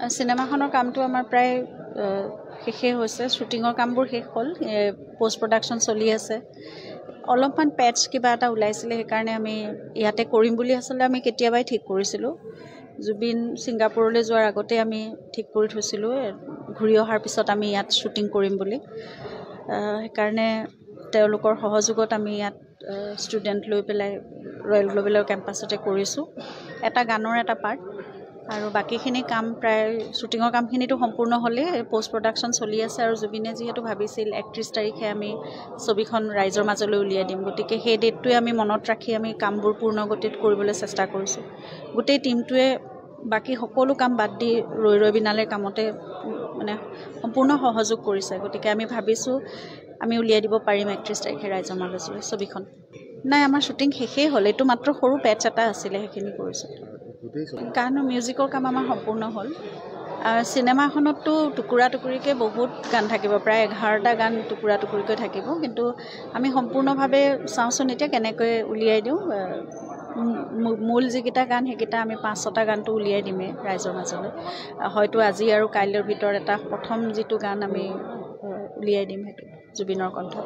চিনেমাখনৰ কামটো আমাৰ প্ৰায় শেষেই হৈছে। শ্বুটিঙৰ কামবোৰ শেষ হ'ল, পোষ্ট প্ৰডাকশ্যন চলি আছে। অলপমান পেটছ কিবা এটা ওলাইছিলে, সেইকাৰণে আমি ইয়াতে কৰিম বুলি আচলতে আমি কেতিয়াবাই ঠিক কৰিছিলোঁ। জুবিন ছিংগাপুৰলৈ যোৱাৰ আগতে আমি ঠিক কৰি থৈছিলোঁ, ঘূৰি অহাৰ পিছত আমি ইয়াত শ্বুটিং কৰিম বুলি। সেইকাৰণে তেওঁলোকৰ সহযোগত আমি ইয়াত ষ্টুডেণ্ট লৈ পেলাই ৰয়েল গ্ল'বেলৰ কেম্পাছতে কৰিছোঁ। এটা গানৰ এটা পাৰ্ট, আৰু বাকীখিনি কাম প্ৰায় শ্বুটিঙৰ কামখিনিতো সম্পূৰ্ণ হ'লেই, পোষ্ট প্ৰডাকশ্যন চলি আছে। আৰু জুবিনে যিহেতু ভাবিছিল 31 তাৰিখে আমি ছবিখন ৰাইজৰ মাজলৈ উলিয়াই দিম, গতিকে সেই ডেটটোৱে আমি মনত ৰাখি আমি কামবোৰ পূৰ্ণ গতিত কৰিবলৈ চেষ্টা কৰিছোঁ। গোটেই টীমটোৱে বাকী সকলো কাম বাদ দি ৰৈ বিনালেৰ কামতে মানে সম্পূৰ্ণ সহযোগ কৰিছে। গতিকে আমি ভাবিছোঁ আমি উলিয়াই দিব পাৰিম 31 তাৰিখে ৰাইজৰ মাজলৈ ছবিখন। নাই, আমাৰ শ্বুটিং শেষেই হ'ল, এইটো মাত্ৰ সৰু পেটছ এটা আছিলে, সেইখিনি কৰিছোঁ। গান আৰু মিউজিকৰ কাম আমাৰ সম্পূৰ্ণ হ'ল। চিনেমাখনততো টুকুৰা টুকুৰিকৈ বহুত গান থাকিব, প্ৰায় 11টা গান টুকুৰা টুকুৰিকৈ থাকিব, কিন্তু আমি সম্পূৰ্ণভাৱে চাওঁচোন এতিয়া কেনেকৈ উলিয়াই দিওঁ। মূল যিকেইটা গান সেইকেইটা আমি 5-6টা গানটো উলিয়াই দিমেই ৰাইজৰ মাজলৈ। হয়তো আজি আৰু কাইলৈৰ ভিতৰত এটা প্ৰথম যিটো গান আমি উলিয়াই দিম, সেইটো জুবিনৰ কণ্ঠত।